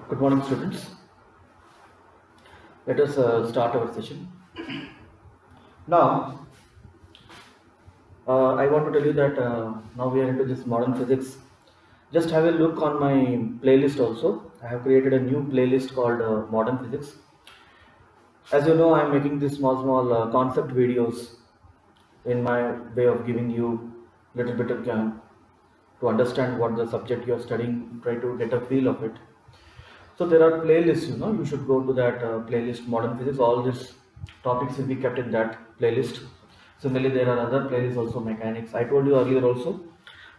Good morning, students. Let us start our session. Now, I want to tell you that now we are into this modern physics. Just have a look on my playlist also. I have created a new playlist called Modern Physics. As you know, I am making these small concept videos in my way of giving you little bit of to understand what the subject you are studying, try to get a feel of it. So there are playlists, you should go to that playlist Modern Physics. All these topics will be kept in that playlist. Similarly, there are other playlists also, mechanics. I told you earlier also,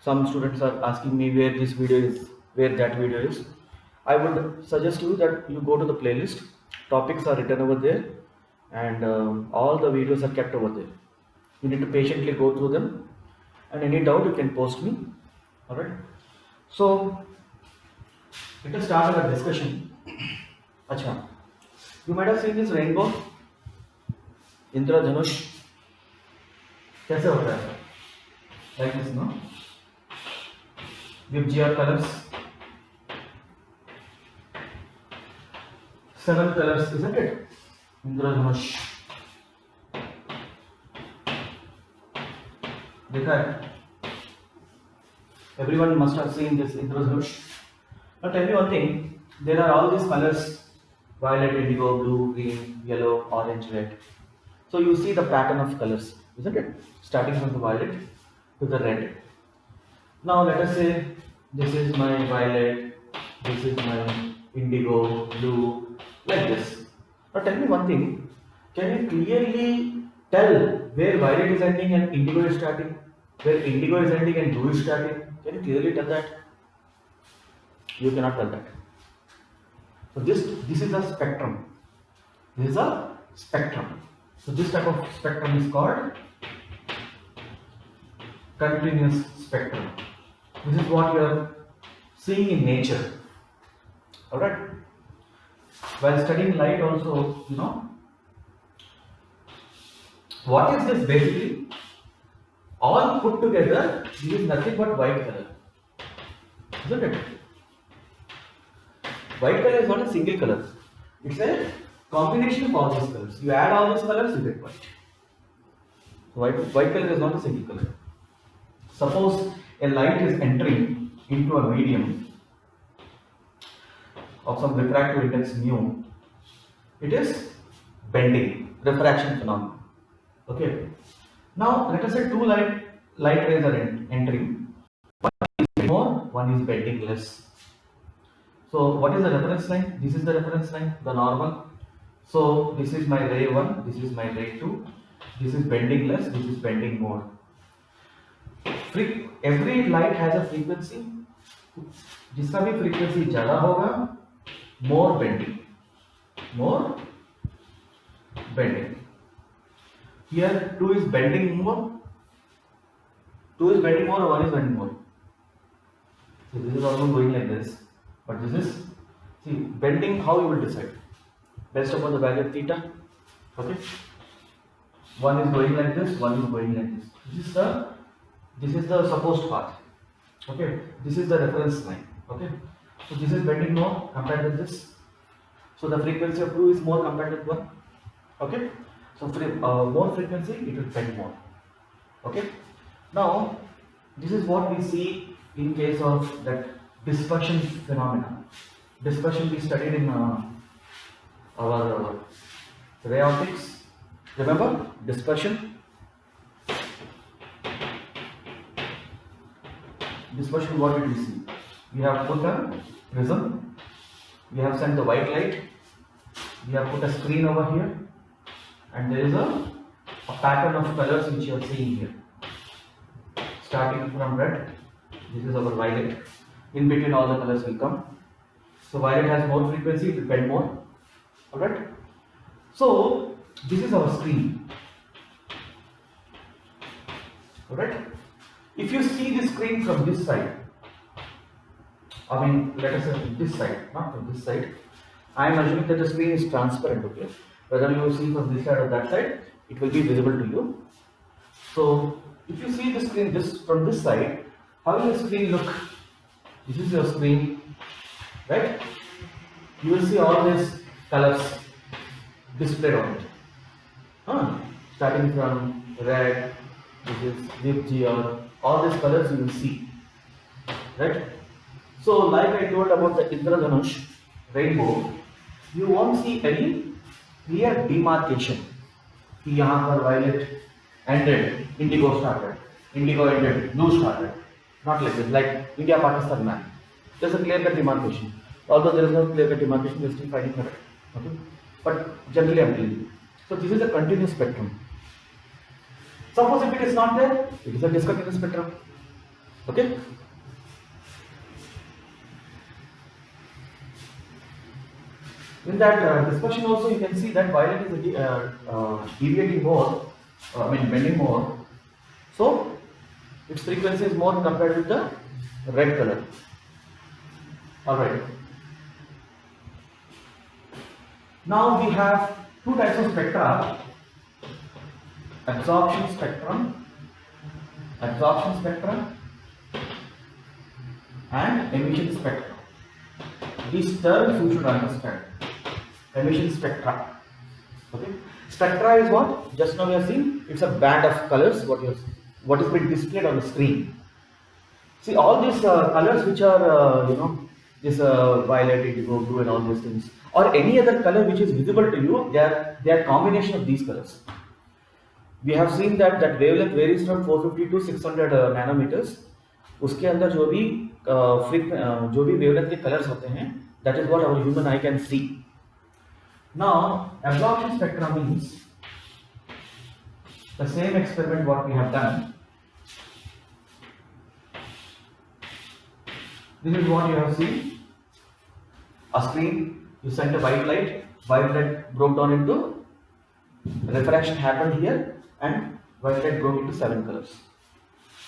some students are asking me where this video is, where that video is. I would suggest you that you go to the playlist. Topics are written over there, and all the videos are kept over there. You need to patiently go through them, and any doubt you can post me. All right. So let us start our discussion. Acha, you might have seen this rainbow, इंद्रधनुष कैसे होता है? Like this, no? With GR colors, 7 colors, isn't it? इंद्रधनुष देखा है? Everyone must have seen this Indradhanush. Now tell me one thing. There are all these colors: violet, indigo, blue, green, yellow, orange, red. So you see the pattern of colors, isn't it? Starting from the violet to the red. Now let us say this is my violet, this is my indigo, blue, like this. Now tell me one thing. Can you clearly tell where violet is ending and indigo is starting? Where indigo is ending and blue is starting? Can you clearly tell that? You cannot tell that. So this is a spectrum. This is a spectrum. So this type of spectrum is called continuous spectrum. This is what you are seeing in nature. Alright. While studying light also, what is this basically? All put together, this is nothing but white color. Isn't it? White color is not a single color. It's a combination of all these colors. You add all these colors, you get white. White color is not a single color. Suppose a light is entering into a medium of some refractive index mu. It is bending, refraction phenomenon. Okay. Now let us say two light rays are entering. One is bending more, one is bending less. So what is the reference line? This is the reference line, the normal. So this is my ray 1, this is my ray 2, this is bending less, this is bending more. Every light has a frequency. जिसका भी frequency ज़्यादा होगा, more bending. Here 2 is bending more. 2 is bending more or 1 is bending more. So this is almost going like this. But this is, see, bending, how you will decide? Based upon the value of theta. Okay. One is going like this, one is going like this. This is the supposed path. Okay. This is the reference line. Okay. So this is bending more compared with this. So the frequency of 2 is more compared with 1. Okay. So more frequency, it will bend more. Okay. Now this is what we see in case of that dispersion phenomena. Dispersion we studied in our ray optics. Remember dispersion? Dispersion, what did we see? We have put a prism, we have sent the white light, we have put a screen over here, and there is a pattern of colors which you are seeing here. Starting from red, this is our violet. In between all the colors will come. So violet has more frequency, it will bend more. Alright. So this is our screen. Alright. If you see the screen from this side, I mean let us say from this side, not from this side. I am assuming that the screen is transparent, okay? Whether you see from this side or that side, it will be visible to you. So if you see the screen from this side, how will the screen look? This is your screen, right? you will see all these colors displayed on it. Starting from red, which is Vipji, or all these colors you will see, right? So, like I told about the Indradhanush rainbow, you won't see any clear demarcation. कि यहाँ पर violet ended, indigo started, indigo ended, blue started. Not like this, like India-Pakistan map. There's a clear-cut demarcation. Although there is no clear-cut demarcation, we are still fighting for it. Okay, but generally I'm telling you. So this is a continuous spectrum. Suppose if it is not there, it is a discontinuous spectrum. Okay. In that discussion also, you can see that violet is deviating more, bending more. So its frequency is more compared with the red color. Alright. Now we have two types of spectra: absorption spectrum and emission spectrum. These terms you should understand. Emission spectra. Okay. Spectra is what? Just now we have seen. It's a band of colors. What is being displayed on the screen. See all these colors which are this violet, indigo, blue, and all these things, or any other color which is visible to you. They are combination of these colors. We have seen that wavelength varies from 450 to 600 nanometers. उसके अंदर जो भी wavelength के colors होते हैं, that is what our human eye can see. Now, absorption spectrum means the same experiment what we have done. This is what you have seen. A screen, you sent a white light broke down into refraction happened here, and white light broke into 7 colors.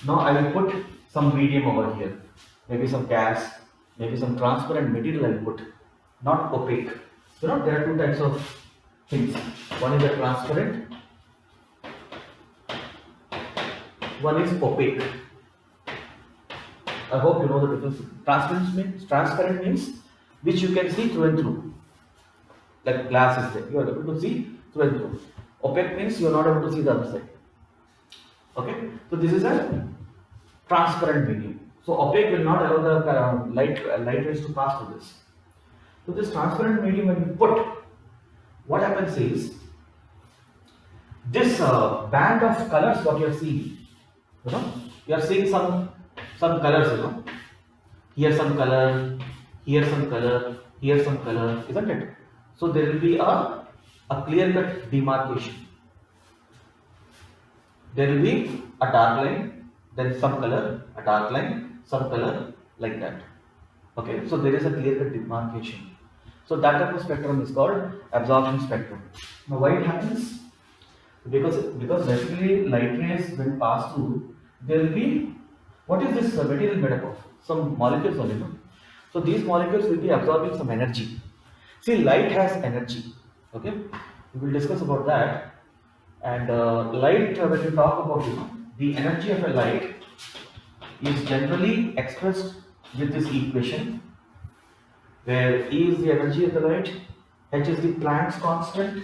Now I will put some medium over here, maybe some gas, maybe some transparent material I will put, not opaque. There are two types of things. One is a transparent, one is opaque. I hope you know the difference. Transparent means which you can see through and through. Like glass is there, you are able to see through and through. Opaque means you are not able to see the other side. Okay, so this is a transparent medium. So opaque will not allow the light rays to pass through this. So this transparent medium, when you put, what happens is this band of colors what you are seeing. You are seeing some colors. Here some color, here some color, here some color, isn't it? So there will be a clear-cut demarcation. There will be a dark line, then some color, a dark line, some color, like that. Okay, so there is a clear-cut demarcation. So that type of spectrum is called absorption spectrum. Now why it happens? Because basically light rays when pass through, there will be, what is this material made up of? Some molecules only, no? So these molecules will be absorbing some energy. See, light has energy. Okay, we will discuss about that. And light, when you talk about the energy of a light is generally expressed with this equation, where E is the energy of the light, H is the Planck's constant,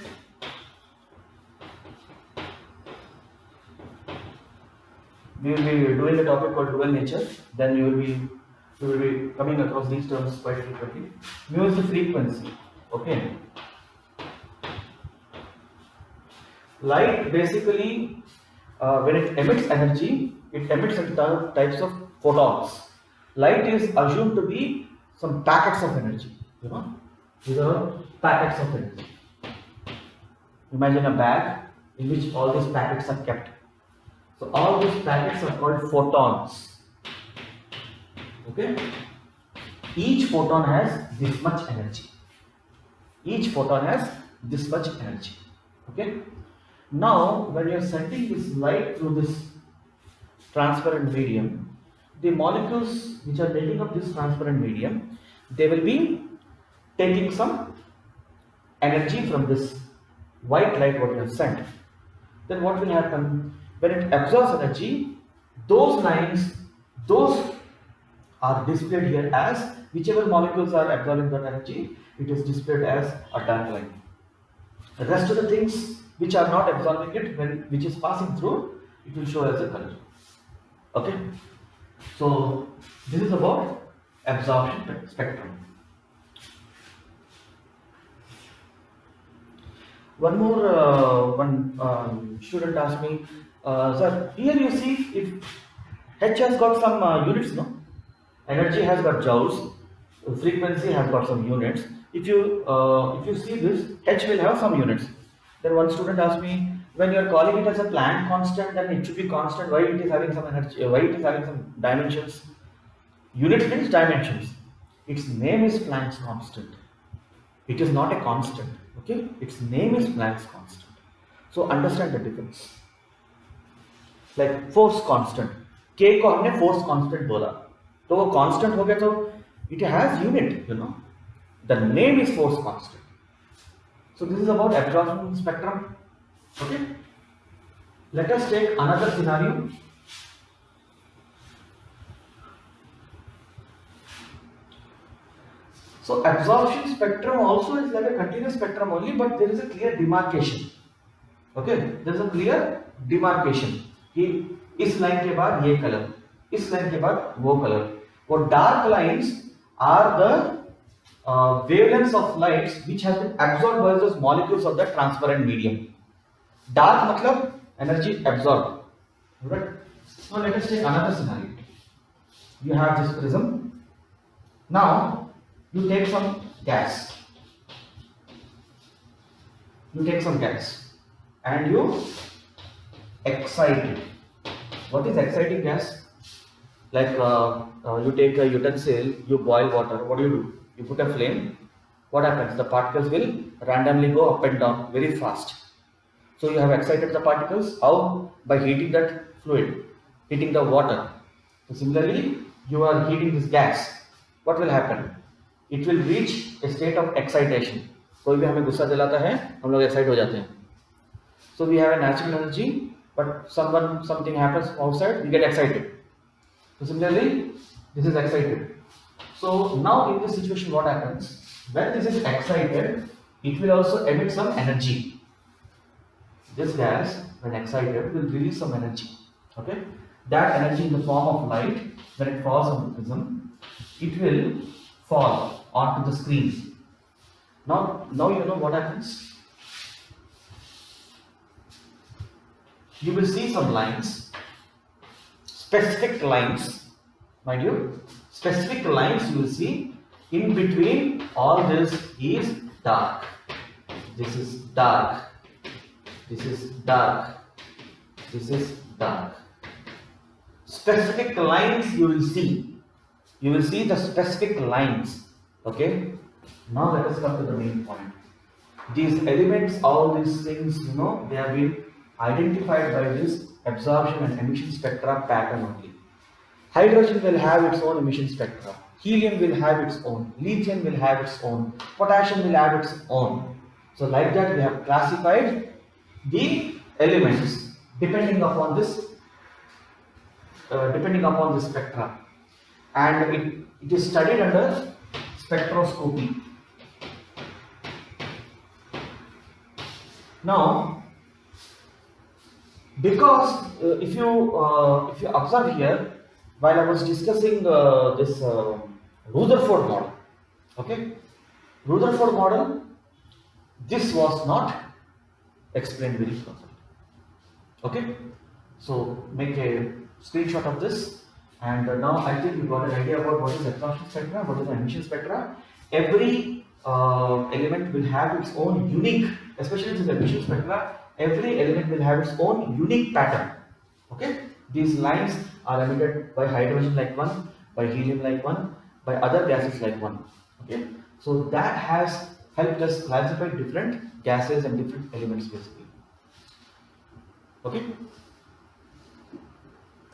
we will be doing a topic called dual nature. Then we will be coming across these terms quite frequently. Mu is the frequency. Okay. Light basically, when it emits energy, it emits in types of photons. Light is assumed to be some packets of energy. These are packets of energy. Imagine a bag in which all these packets are kept. So all these packets are called photons. Okay. Each photon has this much energy. Each photon has this much energy. Okay. Now, when you are sending this light through this transparent medium, the molecules which are making up this transparent medium, they will be taking some energy from this white light what you have sent. Then what will happen? When it absorbs energy, those lines, those are displayed here as whichever molecules are absorbing that energy, it is displayed as a dark line. The rest of the things which are not absorbing it, which is passing through, it will show as a color. Okay, so this is about absorption spectrum. One more one student asked me, sir, here you see if H has got some units, no? Energy has got joules, frequency has got some units. If you see this, H will have some units. Then one student asked me, when you are calling it as a Planck constant, then it should be constant. Why it is having some energy? Why it is having some dimensions? Unit means dimensions. Its name is Planck's constant. It is not a constant. Okay, its name is Planck's constant. So understand the difference. Like force constant. K को हमने force constant बोला, तो वो constant हो गया, तो it has unit, The name is force constant. So this is about absorption spectrum. Okay. Let us take another scenario. So absorption spectrum also is like a continuous spectrum only, but there is a clear demarcation. Okay, there is a clear demarcation कि इस line के बाद ये colour, इस line के बाद वो colour. वो dark lines are the wavelengths of lights which has been absorbed by those molecules of the transparent medium. Dark मतलब energy absorbed. Right? Now let us take another scenario. You have this prism. Now you take some gas. You take some gas and you excite it. What is exciting gas? Like you take a utensil, you boil water. What do? You put a flame. What happens? The particles will randomly go up and down very fast. So you have excited the particles. How? By heating that fluid, heating the water. So similarly, you are heating this gas. What will happen? It will reach a state of excitation. कोई भी हमें गुस्सा दिलाता है, हम लोग excite हो जाते हैं. So we have a natural energy, but something happens outside, we get excited. So similarly, this is excited. So now in this situation, what happens? When this is excited, it will also emit some energy. This gas, when excited, will release some energy. Okay, that energy in the form of light, when it falls on the prism, it will fall onto the screen. Now you know what happens. You will see some lines, specific lines, mind you, specific lines you will see. In between all this is dark. This is dark. This is dark. This is dark. Specific lines you will see. You will see the specific lines. Okay. Now let us come to the main point. These elements, all these things, they have been identified by this absorption and emission spectra pattern only. Hydrogen will have its own emission spectra. Helium will have its own. Lithium will have its own. Potassium will have its own. So like that we have classified the elements depending upon this spectra, and it is studied under spectroscopy. Now, because if you observe here, while I was discussing this Rutherford model, okay, Rutherford model, this was not explained very properly. Okay, so make a screenshot of this, and now I think you got an idea about what is absorption spectra, what is the emission spectra. Every element will have its own unique, especially this emission spectra, every element will have its own unique pattern. Okay, these lines are emitted by hydrogen like one, by helium like one, by other gases like one. Okay, so that has helped us classify different gases and different elements basically. Okay.